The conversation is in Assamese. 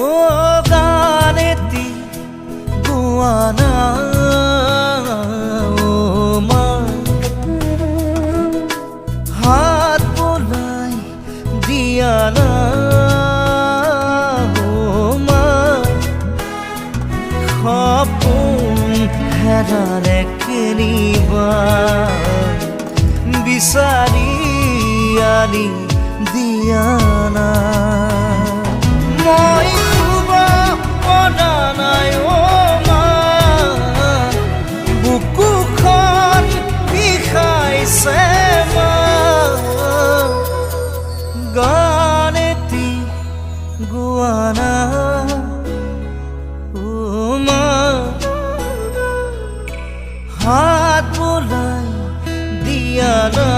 ও গানেতি গোয়ানা ও মা হাত বোলাই দিয়ানা ও মা সপোন হেৰালে কেনিবাৰ বিচাৰি আনি দিয়ানা মই শুব পৰা নাই অ মা বুকুখন বিষাইছে মা গানেতি গোৱানা ও মা হাত বোলাই দিয়ানা